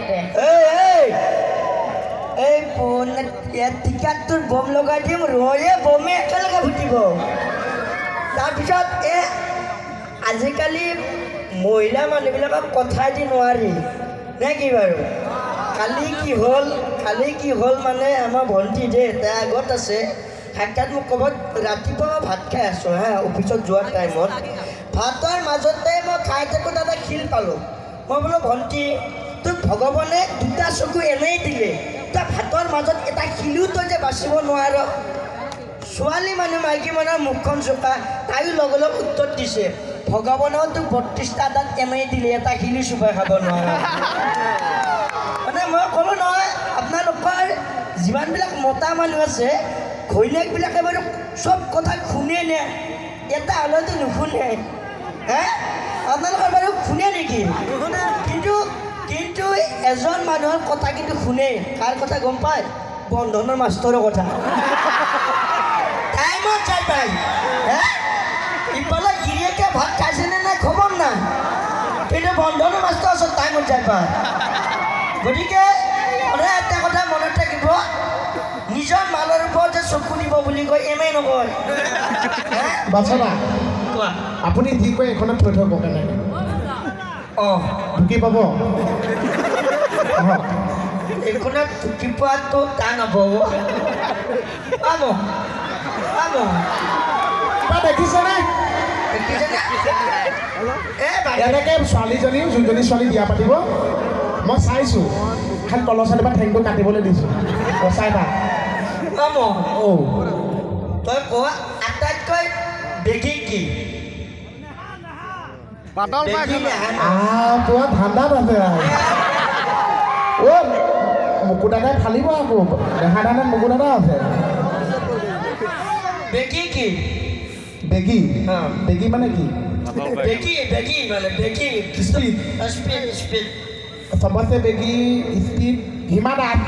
আগতে এই টিকাত তোৰ বম লগাই দিম ৰয়ে বমে একেলগে ফুটিব তাৰপিছত আজিকালি মহিলা মানুহবিলাকক কথা দি নোৱাৰি নে কি বাৰু কালি কি হ'ল মানে আমাৰ ভণ্টি যে তাই আগত আছে সাক্ষাৎ মোক ক'ৰবাত ৰাতিপুৱা ভাত খাই আছোঁ হা অফিচত যোৱাৰ টাইমত ভাতৰ মাজতে মই খাই থাকোঁ তাতে শিল পালোঁ মই বোলো ভণ্টি তোক ভগৱানে দুটা চকু এনেই দিলে তই ভাতৰ মাজত এটা শিলো তই যে বাচিব নোৱাৰ ছোৱালী মানুহ মাইকী মানুহৰ মুখখন চোকা তাইও লগে লগে উত্তৰ দিছে ভগৱানেও তোক ৩২টা দাঁত এনেই দিলে এটা শিলি চুবাই খাব নোৱাৰা মানে মই ক'লোঁ নহয় আপোনালোকৰ যিমানবিলাক মতা মানুহ আছে ঘৈণীয়েকবিলাকে বাৰু চব কথা শুনে নে এটা হ'লেতো নুশুনে হে আপোনালোকৰ বাৰু শুনে নেকি কিন্তু এজন মানুহৰ কথা কিন্তু শুনে কাৰ কথা গম পায় বন্ধনৰ মাষ্টৰৰ কথা টাইমত যাই পাই হে ইফালে গিৰিয়েকে ভাত খাইছেনে নাই খবৰ নাই কিন্তু বন্ধনৰ মাষ্টৰ ওচৰত টাইমত যাই পায় গতিকে এটা কথা মনত থাকিব নিজৰ মালৰ ওপৰত যে চকু দিব বুলি কয় এমে নকয় বাচনা আপুনি যি কয় এইখনত থৈ থ'ব কেনেকৈ ঢুকি পাব এইখনত ঢুকি পোৱাটো টান হ'ব দেখিছেনে এনেকৈ ছোৱালীজনীও যোনজনী ছোৱালী বিয়া পাতিব মই চাইছোঁ খালি তলৰ চাইডৰ পৰা ঠেংটো কাটিবলৈ দিছোঁ চাই তাক তই কোৱা আটাইতকৈ বেগী কি পুৰা ঠাণ্ডাত আছে মুকু দাদাই ফালিব আকৌ দেখা দাদাত মুকু দাদা আছে বেগী কি বেগী বেগী মানে কি স্পীড চবতছে বেগী স্পীড হিমা দাস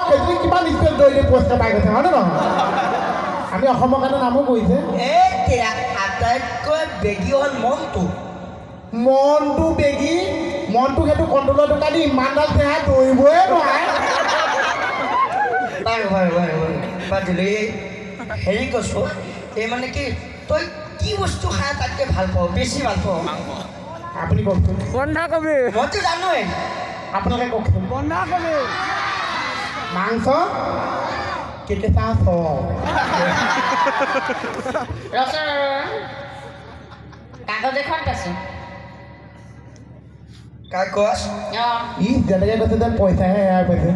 সেইখিনি কিমান স্পীড দৌৰি পুৰস্কাৰ পাই গৈছে হয়নে নহয় আমি অসমৰ কাৰণে নামো কৰিছে আটাইতকৈ বেগী হ'ল মনটো বেগী মনটো সেইটো কণ্ট্ৰলৰ দোকানী ইমানডাল চেহেৰা দৌৰিবই নোৱাৰে বাৰু হেৰি কৈছোঁ এই মানে কি তই কি বস্তু খাই তাতকৈ ভাল পাওঁ বেছি ভাল পাওঁ আপুনি কওকচোন বন্ধাকবি মইতো জানোৱেই আপোনালোকে কওকচোন বন্ধাকবি মাংস কেঁচা কাগজ এখন পাইছোঁ কাগজ যেনেকৈ কৈছে যেন পইচাহে এয়া পাইছে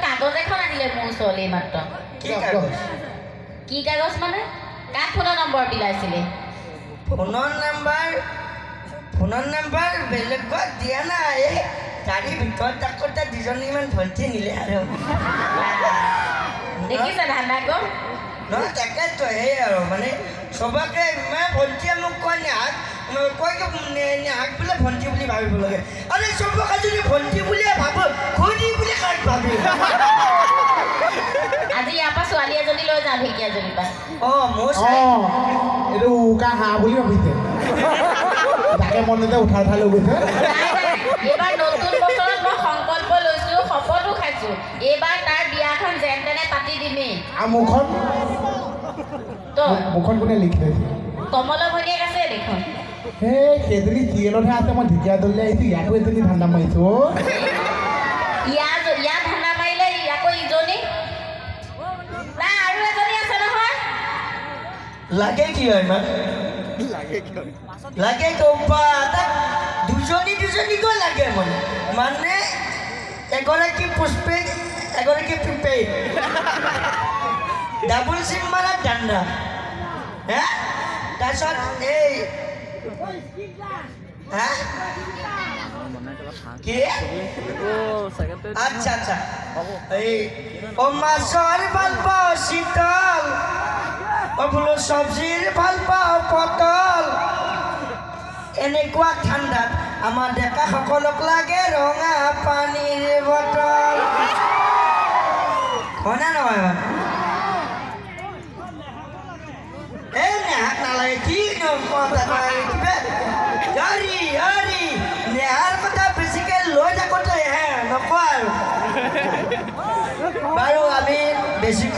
কাগজ এখন আনিলে মোৰ ওচৰলৈ মাত্ৰ কি কাগজ মানে কাক ফোনৰ নম্বৰ বিলাইছিলে ফোনৰ নম্বৰ বেলেগত দিয়া নাই গাড়ীৰ ভিতৰত থাকোঁতে দুজনীমান ভণ্টি নিলে আৰু দেখিছে ধান্দা গ'ল নহয় তাকেতো সেই আৰু মানে চবকে ইমান ভণ্টিয়ে মোক কয় নেহাক নেহাক বোলে ভণ্টি বুলি ভাবিব লাগে আৰু চবকে যদি ভণ্টি বুলিয়ে ভাবোঁ খুৰী বুলি কাক ভাবি আজি ইয়াৰ পৰা ছোৱালী এজনী লৈ যাওঁ ঢেকীয়াজুলিৰ পৰা মোৰ এইটো উকা হাঁহ বুলি ভাবিছে তাকে মনতে উঠাই লৈ গৈছে এইবাৰ নতুন বছৰত মই সংকল্প লৈছোঁ শপতো খাইছোঁ এইবাৰ তাৰ বিয়াখন যেন তেনে পাতি দিমেই আৰু মুখখন কোনে লিখি লৈছে কমলৰ ভনীয়েক আছে দেখোন সেইজনী চিৰিয়েলতহে আছে মই ঢেকীয়াজুলিলৈ আহিছোঁ ইয়াতো এজনী ধান্দা মাৰিছোঁ ইয়াত ধান্দা মাৰিলে আকৌ ইজনী নাই আৰু এজনী আছে নহয় লাগে কি হয় ইমান লাগে দুজনীকৈ লাগে মানে এগৰাকী পুষ্পেড এগৰাকী প্ৰিপেইড ডাবল চিম মাৰা ধান্দা হে তাৰপিছত এই কি আচ্ছা এই মাছৰ ভাল পাওঁ শীতল বোলো চব্জিৰ ভাল পাওঁ পটল এনেকুৱা ঠাণ্ডাত আমাৰ ডেকাসকলক লাগে ৰঙা পানীৰ বটল হয়নে নহয় এই নেহাক নালাগে কি কিবা হৰি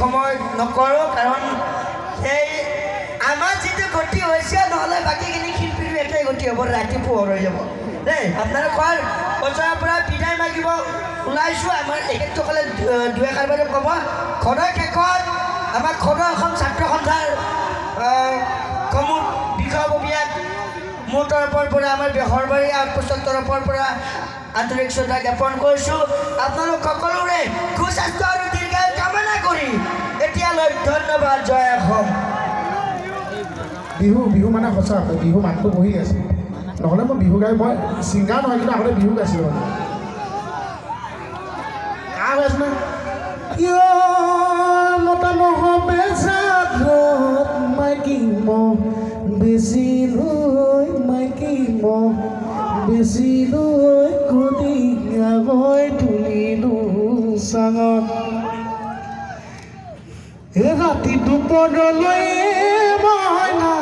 সময় নকৰোঁ কাৰণ এই আমাৰ যিটো গতি হৈছে নহ'লে বাকীখিনি শিল্পীৰো একেই গতি হ'ব ৰাতি পোহৰ হৈ যাব দেই আপোনালোকৰ ওচৰৰ পৰা বিদায় মাগিব ওলাইছোঁ আমাৰ এখেতসকলে দুই এষাৰ বাইদেউ ক'ব ঘৰৰ শেষত আমাৰ ঘৰৰ অসম ছাত্ৰ সন্থাৰ বিষয়ববীয়াক মোৰ তৰফৰ পৰা আমাৰ বেহৰবাৰী আউটপোষ্টৰ তৰফৰ পৰা আন্তৰিক শ্ৰদ্ধা জ্ঞাপন কৰিছোঁ আপোনালোক সকলোৰে সুস্বাস্থ্য আৰু দীৰ্ঘায়ু কামনা কৰি এতিয়ালৈ ধন্যবাদ জয় অসম বিহু মানে সঁচা বিহু মাতটো বহি আছে নহ'লে মই বিহু গাই মই ছিংগাৰ নহয় কিন্তু আগতে বিহু গাইছিলোঁ মানে কাৰ গাইছ না মতা মহ বেচাত মাইকী মহ বেছি লৈ মাইকী মহ বেছি লৈ কদিয়াকৈ তুলিলোঁ চাঙত ৰাতি দুপৰলৈ মইনা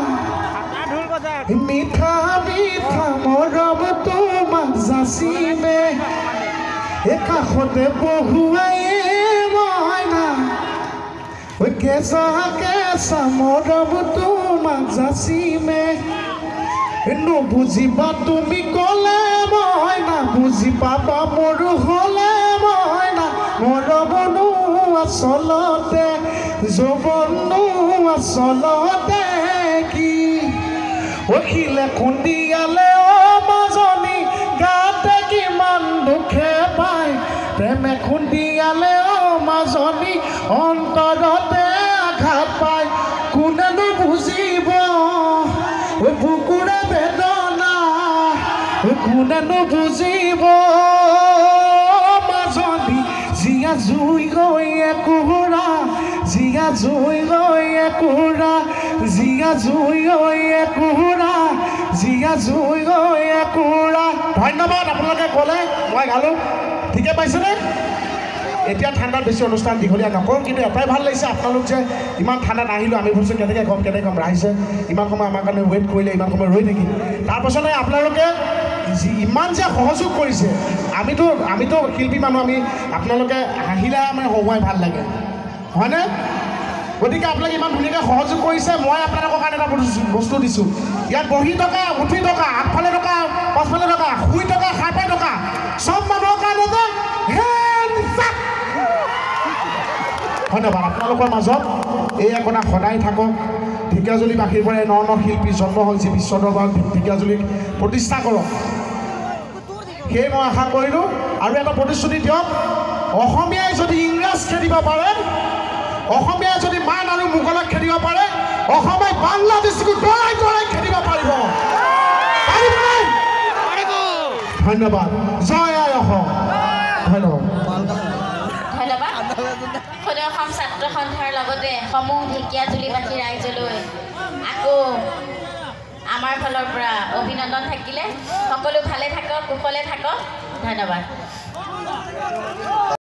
মিঠা মিঠা মৰম তোমাক যাচিমে কাষতে বহুৱাই মইনা কেঁচা কেঁচা মৰম তোমাক যাচিমে নুবুজিবা তুমি ক'লে মইনা বুজি পাবা মোৰ হ'লে মইনা মৰমনো আচলতে যৌৱনো আচলতে কি অখিলে খুন্দিয়ালে মাজনী গাতে কিমান দুখে পায় প্ৰেমে খুন্দিয়ালে মাজনী অন্তৰতে আঘাত পায় কোনেনো বুজিব বুকুৰে বেদনা কোনেনো বুজিব মাজনী জীয়া জুই গৈ একুৰা জীয়া জুই গৈ একুৰা জীয়া জুই গৈ একুৰা জীয়া জুই গৈ একুৰা ধন্যবাদ আপোনালোকে ক'লে মই গালোঁ ঠিকে পাইছেনে এতিয়া ঠাণ্ডাত বেছি অনুষ্ঠান দীঘলীয়া নকৰোঁ কিন্তু এটাই ভাল লাগিছে আপোনালোক যে ইমান ঠাণ্ডাত আহিলোঁ আমি ভাবিছোঁ কেনেকৈ ক'ম ৰাইজে ইমান সময় আমাৰ কাৰণে ৱেইট কৰিলে ইমান সময় ৰৈ থাকিল তাৰপাছতে আপোনালোকে ইমান যে সহযোগ কৰিছে আমিতো শিল্পী মানুহ আমি আপোনালোকে হাঁহিলে আমাৰ হহুৱাই ভাল লাগে হয়নে গতিকে আপোনালোকে ইমান ধুনীয়াকৈ সহযোগ কৰিছে মই আপোনালোকৰ কাৰণে এটা বস্তু দিছোঁ ইয়াত বহি টকা উঠি টকা আগফালে টকা পাছফালে টকা শুই টকা সাৰ পাই টকা চব মানুহৰ কাৰণে যে ধন্যবাদ আপোনালোকৰ মাজত এই একতা সদায় থাকক ঢেকীয়াজুলিবাসীৰ পৰা ন শিল্পী জন্ম হ'ল যি বিশ্ব দৰবাৰত ঢেকীয়াজুলিক প্ৰতিষ্ঠা কৰক সেই মই আশা কৰিলোঁ আৰু এটা প্ৰতিশ্ৰুতি দিয়ক অসমীয়াই যদি ইংৰাজ খেদিব পাৰে অসমীয়াই যদি মান আৰু মোগলক খেদিব পাৰে অসমে বাংলাদেশকো দৰাই দৰাই খেদিব পাৰিব ধন্যবাদ জয় আই অসম ধন্যবাদ সদৌ অসম ছাত্ৰ সন্থাৰ লগতে সমূহ ঢেকীয়াজুলিবাসী ৰাইজলৈ আকৌ আমাৰ ফালৰ পৰা অভিনন্দন থাকিলে সকলো ভালে থাকক কুশলে থাকক ধন্যবাদ